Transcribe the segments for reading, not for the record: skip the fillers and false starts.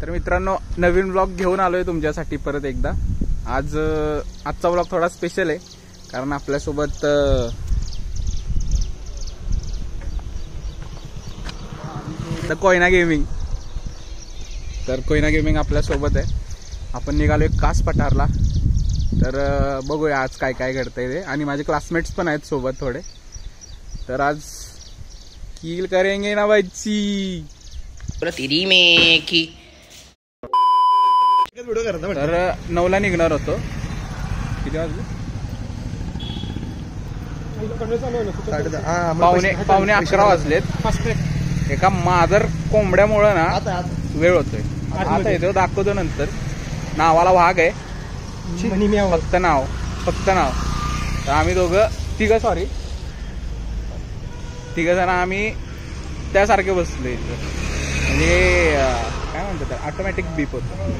तर मित्रांनो नवीन ब्लॉग घेऊन आलोय तुमच्यासाठी परत एकदा। आजचा ब्लॉग थोडा स्पेशल आहे कारण आपल्यासोबत कोयना गेमिंग आपल्यासोबत आहे। आपण निघालोय कास पठारला। तर बघूया आज काय काय घडतंय ते, आणि माझे क्लासमेट्स पण आहेत सोबत थोडे। तर आज किल करेंगे ना बच्ची प्रतिरी में की तर 9ला निघणार होतो। किती वाजले? पावणे 11 वाजलेत। एका मादर कोंबड्यामुळे ना वेळ होतोय। आता येतो दाखवतो नंतर। नावाला वाघ आहे फक्त नाव। तर आम्ही तिघ जण आम्ही त्यासारखे बसलो इथं, म्हणजे काय म्हणतात ऑटोमॅटिक बीप होतो।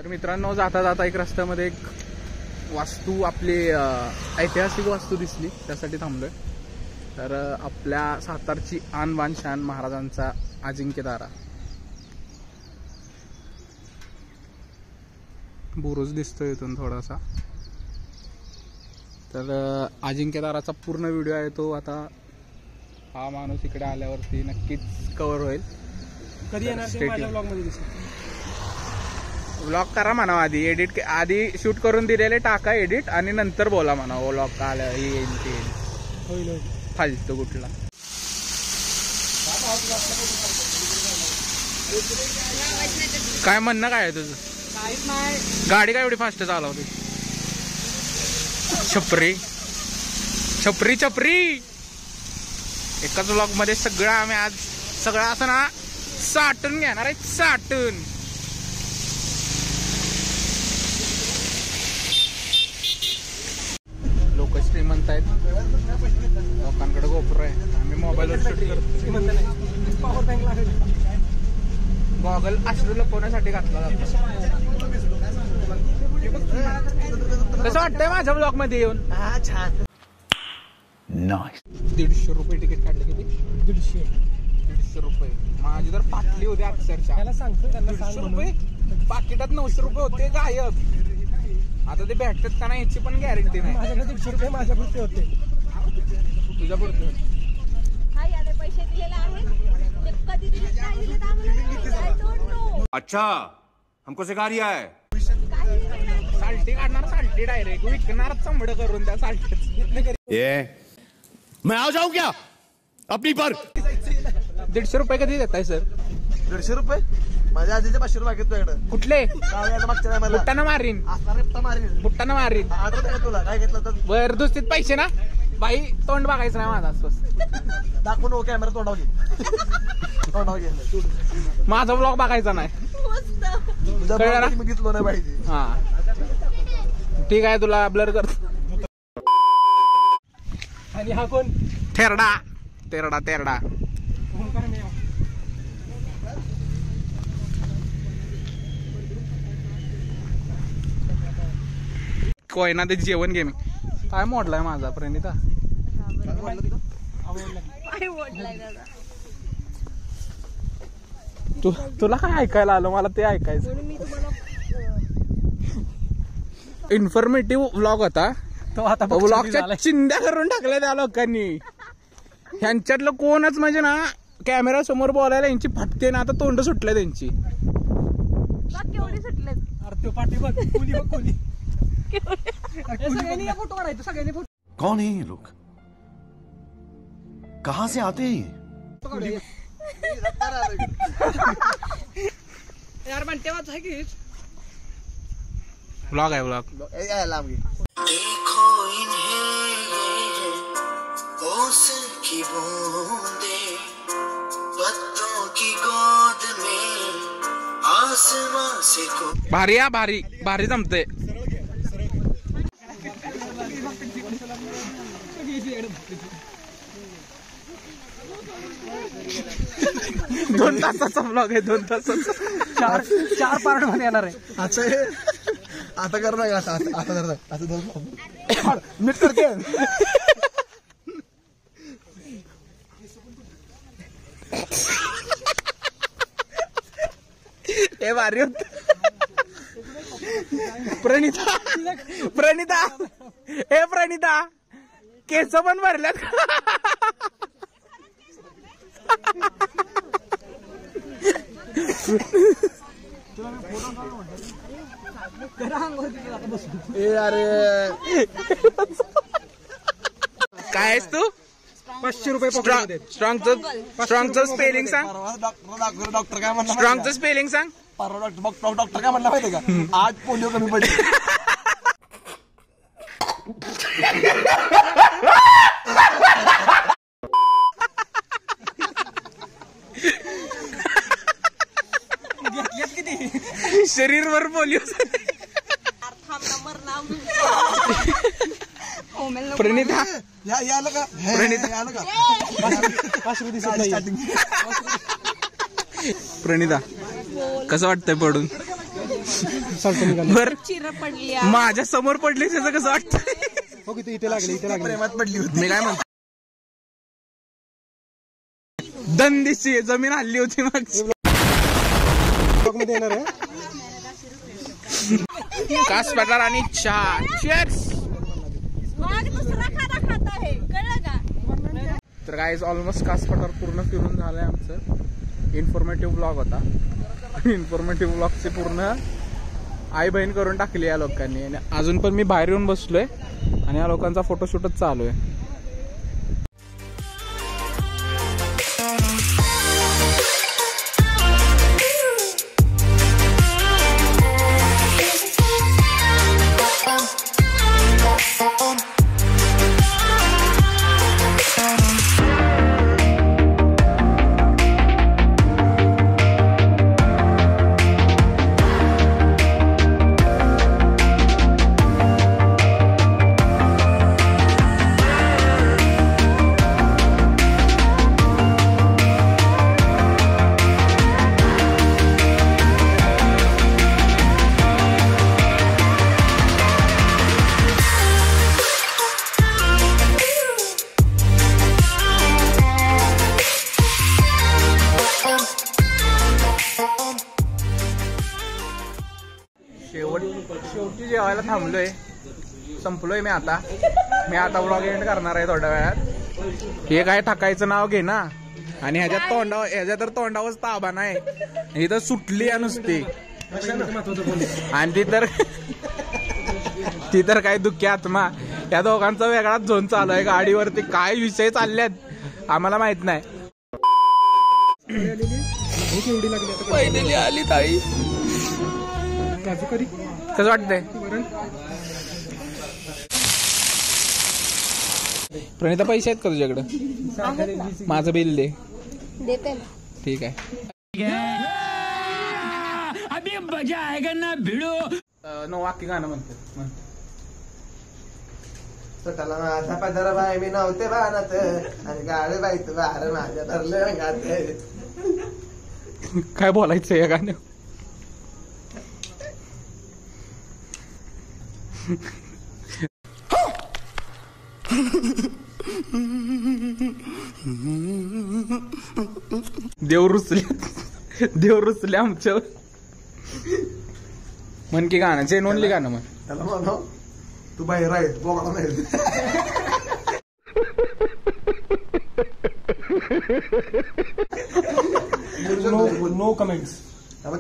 मित्रांनो जाता जाता एक रस्त्यामध्ये एक वास्तू, आपली ऐतिहासिक वास्तू दिसली, त्यासाठी थांबलोय। तर आपल्या सातारची आन बान शान महाराजांचा अजिंक्यतारा बुरुज दिसतोय इथून थोडासा। तर अजिंक्यताराचा पूर्ण व्हिडिओ आहे तो आता हा माणूस इकडे आल्यावरती नक्कीच कव्हर होईल। कधी येणार माझ्या ब्लॉग मध्ये दिसेल। व्लॉग करा म्हणा, आधी शूट करून दिलेले टाका एडिट, आणि नंतर बोला म्हणा व्लॉग का आलं येईल ते होईल फालतू कुठला। काय म्हणणं काय आहे तुझं? काहीच नाही। गाडी काय एवढी फास्ट चालवते? छपरी छपरी छपरी। एकाच व्लॉग मध्ये सगळं आम्ही आज सगळं असं ना साठून घेणार आहे, साठून। लोक श्रीमंत आहेत, लोकांकडे गोप्रो आहे, आम्ही मोबाईलवर शूट करतो। पॉवर बँक लागेल। गॉगल अश्रू लपवण्यासाठी घातला जातो। कसं वाटतंय माझ्या ब्लॉग मध्ये येऊन? छान। 150 रुपये तिकीट काढले। किती? 150 रुपये। माझी तर पाटली होती अक्षरशः। त्याला सांगतो, त्यांना 150 रुपये पाकिटात 900 रुपये होते गायब। आता ते भेटतात का नाही याची पण गॅरंटी नाही। माझ्याकडे 150 रुपये माझ्या पुरते होते। तुझ्या पुरते पैसे दिलेले आहेत, कधी दिले काय दिले आम्हाला। अच्छा हमको सिखा रिया है। साल्टी काढणार, साल्टी डायरेक्ट विकणार चमड करून त्या साल्टी। ये मैं आ जाऊं क्या अपनी पर? 150 रुपये कधी देताय सर? 150 रुपये माझ्या आधीचे 500 रुपये आहेत तुझ्याकडे. कुठले मागच्या टायमाला बुट्टाना मारीन असला रेप्टा मारीन. बुट्टाना मारीन. आठवत आहे तुला काय घेतलं तर बर दुसरीत पैसे ना बाई तोंड बघायचं नाही माझा स्वस्त दाखवू नको कॅमेरा तोंडावली तोंडावली माझा ब्लॉग बघायचा नाही. तुझ्या कळलं ना? मी घेतलो नाही पाहिजे. हा ठीक आहे तुला ब्लर करतो. आणि हा कोण तेरडा तेरडा तेरडा कोयना ते जेवण गेमिंग काय मोडलाय माझा प्रणिता. तुला काय ऐकायला आलं मला ते ऐकायचं. इन्फॉर्मेटिव्ह व्लॉग होता तो आता व्लॉगच्या चिंध्या करून टाकल्या त्या लोकांनी. ह्यांच्यातलं कोणच म्हणजे ना कॅमेरा समोर बोलायला यांची फटते ना आता तोंड सुटले त्यांची. केवढी सुटलेत. अरे पाठी बघ कोली बघ कोली. सगळ्यांनी फोटो काढायचं सगळ्यांनी फोटो. कौन है ये लोग? कहां से आते हैं ये? यार म्हणते वाच आहे की व्लॉग आहे व्लॉग. लांब घे. देखो इन्हें ये ओस की बूंदे पत्तों की गोद में आसमां से को भारी या भारी भारी जमते. दोन तासाचा ब्लॉग आहे 2 तासाचा. 4 पार्ट मध्ये येणार आहे. आता कर ना आता कर असं दोन नीट करते. हे भारी होत. प्रणिता प्रणिता हे प्रणिता केस पण भरल्यात. अरे काय आहेस तू 500 रुपये स्ट्रॉंगचं स्पेलिंग सांग. डॉक्टर काय म्हणला स्ट्रॉंगचं स्पेलिंग सांग. परवा डॉक्टर काय म्हणला माहितीये का आज पोलिओ कमी पडली. शरीरवर पोलिओ. प्रणिता यालं का प्रणिता यालं का 500 दिसत नाही. प्रणिता कसं वाटतंय पडून. बर चिर पडली. माझ्या समोर पडली त्याचं कसं वाटतंय. हो की इथे लागली प्रेमात पडली होती. मी काय म्हणतो दंदीची जमीन हल्ली होती मग. मध्ये येणार आहे. कास पटार आणि चहा. चीअर्स. दुसरा खाना खात आहे कळलं का. तर गाईज ऑलमोस्ट कास पटार पूर्ण फिरून झालंय आमचं. इन्फॉर्मेटिव्ह ब्लॉग होता. इन्फॉर्मेटिव्ह ब्लॉगचे पूर्ण आई बहीण करून टाकली या लोकांनी. आणि अजून पण मी बाहेर येऊन बसलोय आणि या लोकांचा फोटोशूटच चालू आहे. शेवटी जेवायला थांबलोय. संपलोय मी आता व्लॉग एंड करणार आहे थोड्या वेळात. हे काय थकायचं नाव घे ना. आणि ह्याच्या तर तोंडावरच ताबा नाही. ही तर सुटली आहे नुसती. आणि ती तर काय दुःखी आत्मा. या दोघांचा वेगळाच झोन चालू आहे गाडीवरती. काय विषय चालल्यात आम्हाला माहित नाही. पहिली आली ताई. कसं वाटतंय प्रणिता? पैसे आहेत का तुझ्याकडं? माझं बिल दे. देते ठीक आहे. अभी मजा आएगा ना भिडो. नो वाक्य गाणं म्हणते. स्वतःला माझा पदर बाय मी नव्हते बाणत आणि गाळे बाई तू बार माझ्या धरलं गाते. काय बोलायचं या गाणं? देव रुसले आमच्यावर. म्हण की गाणं जेनवनली गाणं म्हण. त्याला म्हणो तू बाहेर आहे बोगळा नाही. No comments.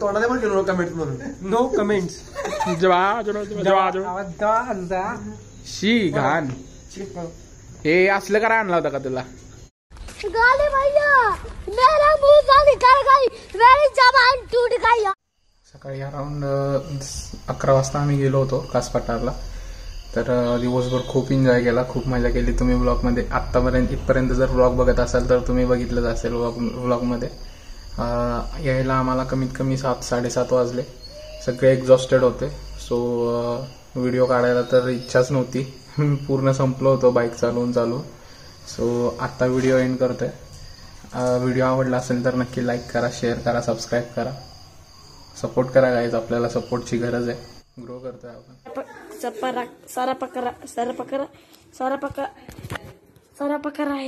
तोंडाने पण नो कमेंट्स म्हणून. No comments. शी घाण. हे असलं करा आणला होता का तुला? गाली भैया मेरा मुंह से निकल गई मेरी जबान टूट गई. सकाळी अराउंड 11 वाजता आम्ही गेलो होतो कास पठारला. तर दिवसभर खूप एन्जॉय केला, खूप मजा केली. तुम्ही ब्लॉगमध्ये इथपर्यंत जर ब्लॉग बघत असाल तर तुम्ही बघितलंच असेल ब्लॉगमध्ये. यायला आम्हाला कमीत कमी 7-7:30 वाजले. सगळे एक्झॉस्टेड होते. सो व्हिडिओ काढायला तर इच्छाच नव्हती. पूर्ण संपलो होतो बाईक चालवून. सो आत्ता व्हिडिओ एंड करतोय. व्हिडिओ आवडला असेल तर नक्की लाईक करा, शेअर करा, सबस्क्राईब करा. सपोर्ट करा गाईज, आपल्याला सपोर्टची गरज आहे. ग्रो करतोय आपण. सारा पकरा आहे.